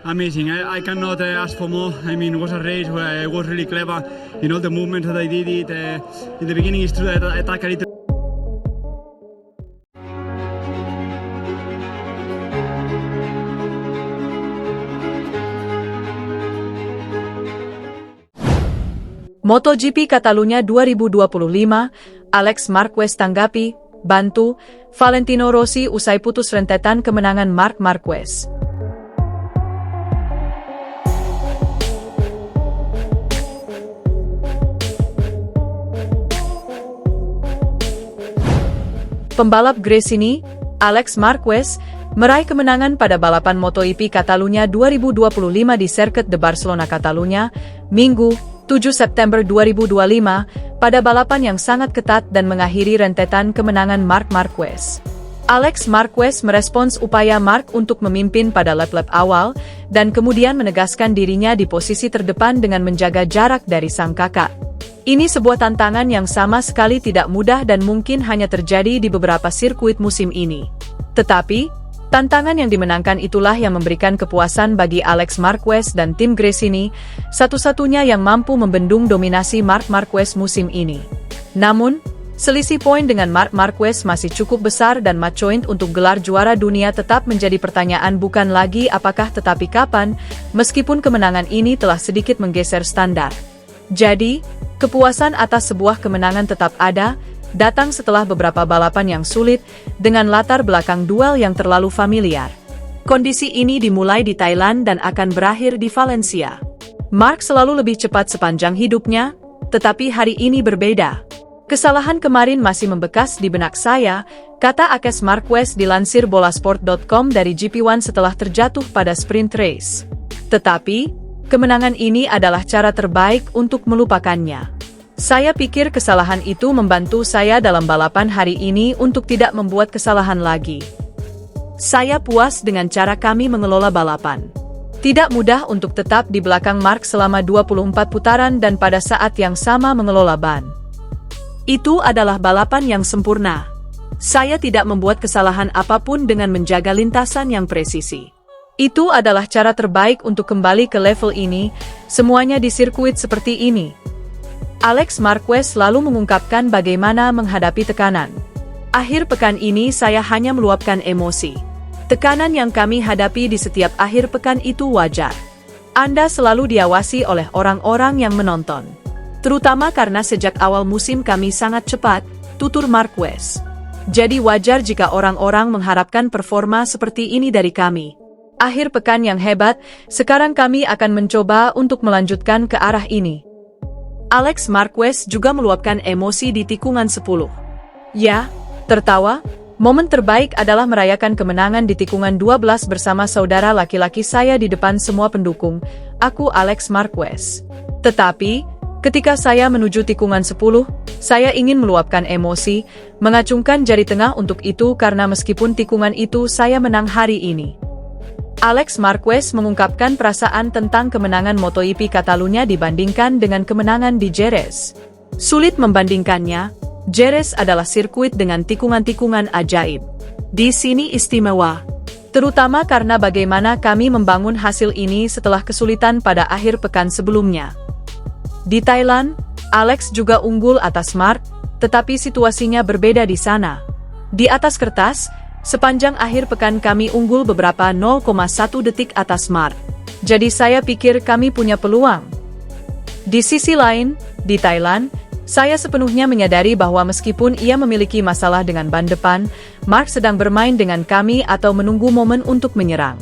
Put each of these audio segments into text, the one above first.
amazing. I cannot ask for more. I mean, it was a race where I was really clever in all the movements that I did it. In the beginning, it's true that I attack a little. MotoGP Catalunya 2025, Alex Marquez tanggapi, bantu, Valentino Rossi usai putus rentetan kemenangan Marc Marquez. Pembalap Gresini, Alex Marquez, meraih kemenangan pada balapan MotoGP Catalunya 2025 di Circuit de Barcelona Catalunya, Minggu, 7 September 2025, pada balapan yang sangat ketat dan mengakhiri rentetan kemenangan Marc Marquez. Alex Marquez merespons upaya Marc untuk memimpin pada lap-lap awal, dan kemudian menegaskan dirinya di posisi terdepan dengan menjaga jarak dari sang kakak. Ini sebuah tantangan yang sama sekali tidak mudah dan mungkin hanya terjadi di beberapa sirkuit musim ini. Tetapi, tantangan yang dimenangkan itulah yang memberikan kepuasan bagi Alex Marquez dan tim Gresini, satu-satunya yang mampu membendung dominasi Marc Marquez musim ini. Namun, selisih poin dengan Marc Marquez masih cukup besar dan matchpoint untuk gelar juara dunia tetap menjadi pertanyaan bukan lagi apakah tetapi kapan, meskipun kemenangan ini telah sedikit menggeser standar. Jadi, kepuasan atas sebuah kemenangan tetap ada, datang setelah beberapa balapan yang sulit, dengan latar belakang duel yang terlalu familiar. Kondisi ini dimulai di Thailand dan akan berakhir di Valencia. Marc selalu lebih cepat sepanjang hidupnya, tetapi hari ini berbeda. Kesalahan kemarin masih membekas di benak saya, kata Alex Marquez dilansir bolasport.com dari GP1 setelah terjatuh pada sprint race. Tetapi, kemenangan ini adalah cara terbaik untuk melupakannya. Saya pikir kesalahan itu membantu saya dalam balapan hari ini untuk tidak membuat kesalahan lagi. Saya puas dengan cara kami mengelola balapan. Tidak mudah untuk tetap di belakang Marc selama 24 putaran dan pada saat yang sama mengelola ban. Itu adalah balapan yang sempurna. Saya tidak membuat kesalahan apapun dengan menjaga lintasan yang presisi. Itu adalah cara terbaik untuk kembali ke level ini, semuanya di sirkuit seperti ini. Alex Marquez lalu mengungkapkan bagaimana menghadapi tekanan. Akhir pekan ini saya hanya meluapkan emosi. Tekanan yang kami hadapi di setiap akhir pekan itu wajar. Anda selalu diawasi oleh orang-orang yang menonton. Terutama karena sejak awal musim kami sangat cepat, tutur Marquez. Jadi wajar jika orang-orang mengharapkan performa seperti ini dari kami. Akhir pekan yang hebat, sekarang kami akan mencoba untuk melanjutkan ke arah ini. Alex Marquez juga meluapkan emosi di tikungan 10. Ya, tertawa, momen terbaik adalah merayakan kemenangan di tikungan 12 bersama saudara laki-laki saya di depan semua pendukung, aku Alex Marquez. Tetapi, ketika saya menuju tikungan 10, saya ingin meluapkan emosi, mengacungkan jari tengah untuk itu karena meskipun tikungan itu saya menang hari ini. Alex Marquez mengungkapkan perasaan tentang kemenangan MotoGP Catalunya dibandingkan dengan kemenangan di Jerez. Sulit membandingkannya, Jerez adalah sirkuit dengan tikungan-tikungan ajaib. Di sini istimewa, terutama karena bagaimana kami membangun hasil ini setelah kesulitan pada akhir pekan sebelumnya. Di Thailand, Alex juga unggul atas Marc, tetapi situasinya berbeda di sana. Di atas kertas, sepanjang akhir pekan kami unggul beberapa 0,1 detik atas Marc. Jadi saya pikir kami punya peluang. Di sisi lain, di Thailand, saya sepenuhnya menyadari bahwa meskipun ia memiliki masalah dengan ban depan, Marc sedang bermain dengan kami atau menunggu momen untuk menyerang.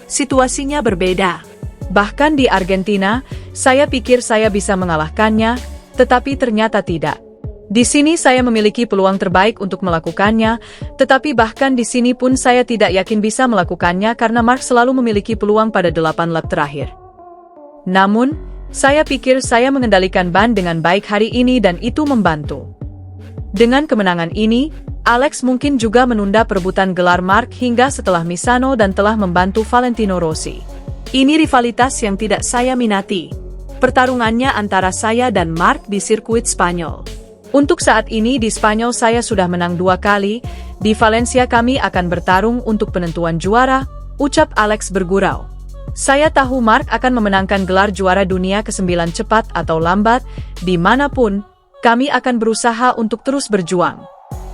Situasinya berbeda. Bahkan di Argentina, saya pikir saya bisa mengalahkannya, tetapi ternyata tidak. Di sini saya memiliki peluang terbaik untuk melakukannya, tetapi bahkan di sini pun saya tidak yakin bisa melakukannya karena Marc selalu memiliki peluang pada 8 lap terakhir. Namun, saya pikir saya mengendalikan ban dengan baik hari ini dan itu membantu. Dengan kemenangan ini, Alex mungkin juga menunda perebutan gelar Marc hingga setelah Misano dan telah membantu Valentino Rossi. Ini rivalitas yang tidak saya minati. Pertarungannya antara saya dan Marc di sirkuit Spanyol. Untuk saat ini di Spanyol saya sudah menang 2 kali, di Valencia kami akan bertarung untuk penentuan juara, ucap Alex bergurau. Saya tahu Mark akan memenangkan gelar juara dunia ke-9 cepat atau lambat, dimanapun, kami akan berusaha untuk terus berjuang.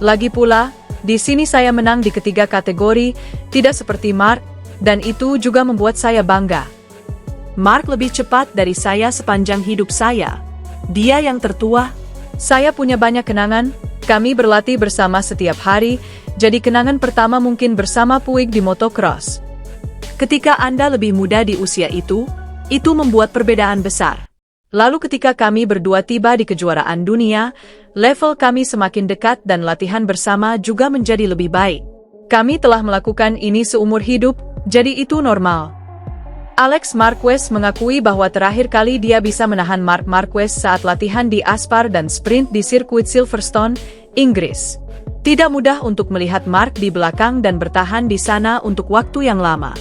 Lagi pula, di sini saya menang di ketiga kategori, tidak seperti Mark, dan itu juga membuat saya bangga. Mark lebih cepat dari saya sepanjang hidup saya. Dia yang tertua. Saya punya banyak kenangan, kami berlatih bersama setiap hari, jadi kenangan pertama mungkin bersama Puig di motocross. Ketika Anda lebih muda di usia itu membuat perbedaan besar. Lalu ketika kami berdua tiba di kejuaraan dunia, level kami semakin dekat dan latihan bersama juga menjadi lebih baik. Kami telah melakukan ini seumur hidup, jadi itu normal. Alex Marquez mengakui bahwa terakhir kali dia bisa menahan Marc Marquez saat latihan di Aspar dan sprint di sirkuit Silverstone, Inggris. Tidak mudah untuk melihat Marc di belakang dan bertahan di sana untuk waktu yang lama.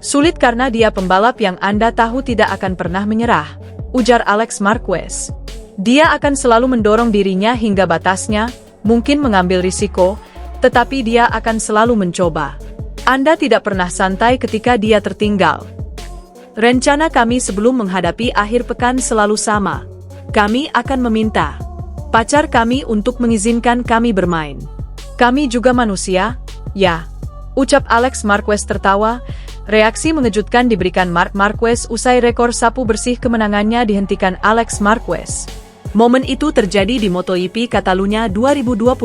Sulit karena dia pembalap yang Anda tahu tidak akan pernah menyerah, ujar Alex Marquez. Dia akan selalu mendorong dirinya hingga batasnya, mungkin mengambil risiko, tetapi dia akan selalu mencoba. Anda tidak pernah santai ketika dia tertinggal. Rencana kami sebelum menghadapi akhir pekan selalu sama. Kami akan meminta pacar kami untuk mengizinkan kami bermain. Kami juga manusia, ya, ucap Alex Marquez tertawa. Reaksi mengejutkan diberikan Marc Marquez usai rekor sapu bersih kemenangannya dihentikan Alex Marquez. Momen itu terjadi di MotoGP Catalunya 2025.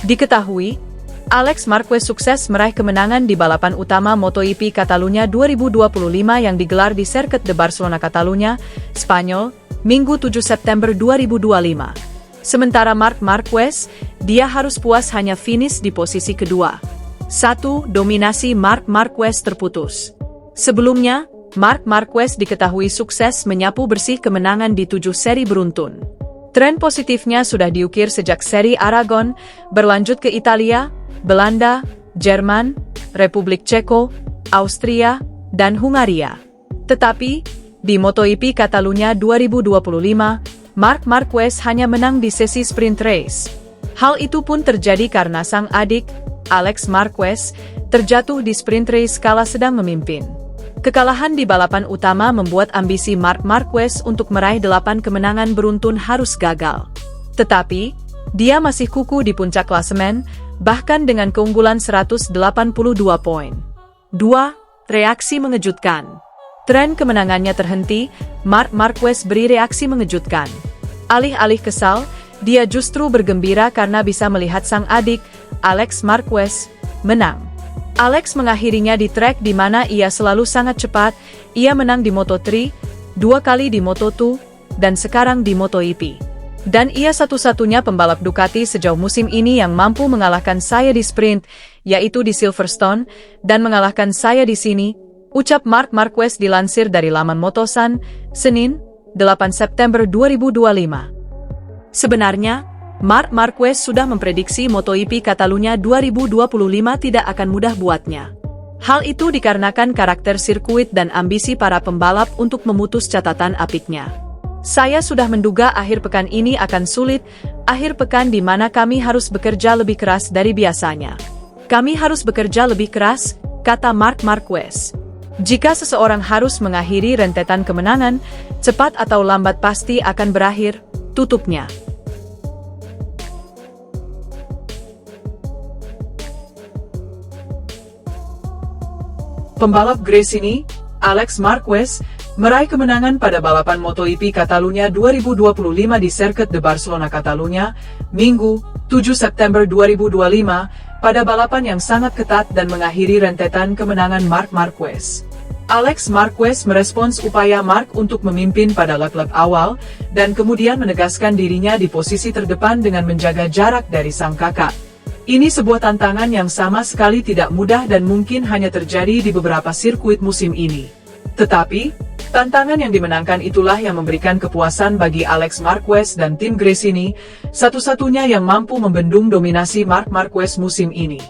Diketahui, Alex Marquez sukses meraih kemenangan di balapan utama MotoGP Catalunya 2025 yang digelar di Circuit de Barcelona Catalunya, Spanyol, Minggu 7 September 2025. Sementara Marc Marquez, dia harus puas hanya finish di posisi kedua. 1. Dominasi Marc Marquez terputus. Sebelumnya, Marc Marquez diketahui sukses menyapu bersih kemenangan di 7 seri beruntun. Tren positifnya sudah diukir sejak seri Aragon, berlanjut ke Italia, Belanda, Jerman, Republik Ceko, Austria, dan Hungaria. Tetapi, di MotoGP Catalunya 2025, Marc Marquez hanya menang di sesi sprint race. Hal itu pun terjadi karena sang adik, Alex Marquez, terjatuh di sprint race kala sedang memimpin. Kekalahan di balapan utama membuat ambisi Marc Marquez untuk meraih 8 kemenangan beruntun harus gagal. Tetapi, dia masih kukuh di puncak klasemen, bahkan dengan keunggulan 182 poin. 2. Reaksi mengejutkan. Tren kemenangannya terhenti, Marc Marquez beri reaksi mengejutkan. Alih-alih kesal, dia justru bergembira karena bisa melihat sang adik, Alex Marquez, menang. Alex mengakhirinya di trek di mana ia selalu sangat cepat. Ia menang di Moto3, 2 kali di Moto2, dan sekarang di MotoGP. Dan ia satu-satunya pembalap Ducati sejauh musim ini yang mampu mengalahkan saya di sprint, yaitu di Silverstone, dan mengalahkan saya di sini, ucap Marc Marquez dilansir dari laman Motosan, Senin, 8 September 2025. Sebenarnya, Marc Marquez sudah memprediksi MotoGP Catalunya 2025 tidak akan mudah buatnya. Hal itu dikarenakan karakter sirkuit dan ambisi para pembalap untuk memutus catatan apiknya. Saya sudah menduga akhir pekan ini akan sulit, akhir pekan di mana kami harus bekerja lebih keras dari biasanya. Kami harus bekerja lebih keras, kata Marc Marquez. Jika seseorang harus mengakhiri rentetan kemenangan, cepat atau lambat pasti akan berakhir, tutupnya. Pembalap Gresini, Alex Marquez, meraih kemenangan pada balapan MotoGP Catalunya 2025 di Circuit de Barcelona Catalunya, Minggu, 7 September 2025, pada balapan yang sangat ketat dan mengakhiri rentetan kemenangan Marc Marquez. Alex Marquez merespons upaya Marc untuk memimpin pada lap-lap awal, dan kemudian menegaskan dirinya di posisi terdepan dengan menjaga jarak dari sang kakak. Ini sebuah tantangan yang sama sekali tidak mudah dan mungkin hanya terjadi di beberapa sirkuit musim ini. Tetapi, tantangan yang dimenangkan itulah yang memberikan kepuasan bagi Alex Marquez dan tim Gresini, satu-satunya yang mampu membendung dominasi Marc Marquez musim ini.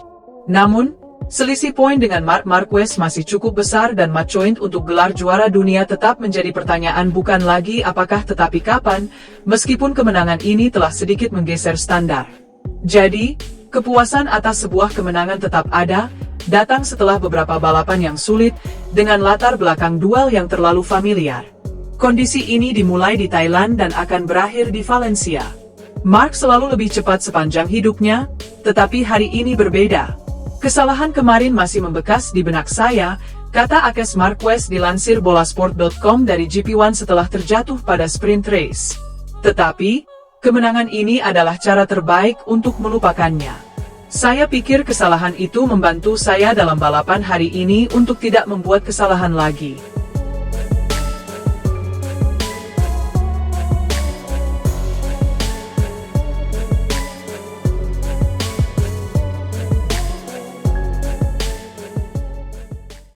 Namun, selisih poin dengan Marc Marquez masih cukup besar dan matchpoint untuk gelar juara dunia tetap menjadi pertanyaan bukan lagi apakah tetapi kapan, meskipun kemenangan ini telah sedikit menggeser standar. Jadi, kepuasan atas sebuah kemenangan tetap ada, datang setelah beberapa balapan yang sulit dengan latar belakang duel yang terlalu familiar. Kondisi ini dimulai di Thailand dan akan berakhir di Valencia. Mark selalu lebih cepat sepanjang hidupnya, tetapi hari ini berbeda. Kesalahan kemarin masih membekas di benak saya, kata Alex Marquez dilansir bolasport.com dari GP1 setelah terjatuh pada sprint race. Tetapi, kemenangan ini adalah cara terbaik untuk melupakannya. Saya pikir kesalahan itu membantu saya dalam balapan hari ini untuk tidak membuat kesalahan lagi.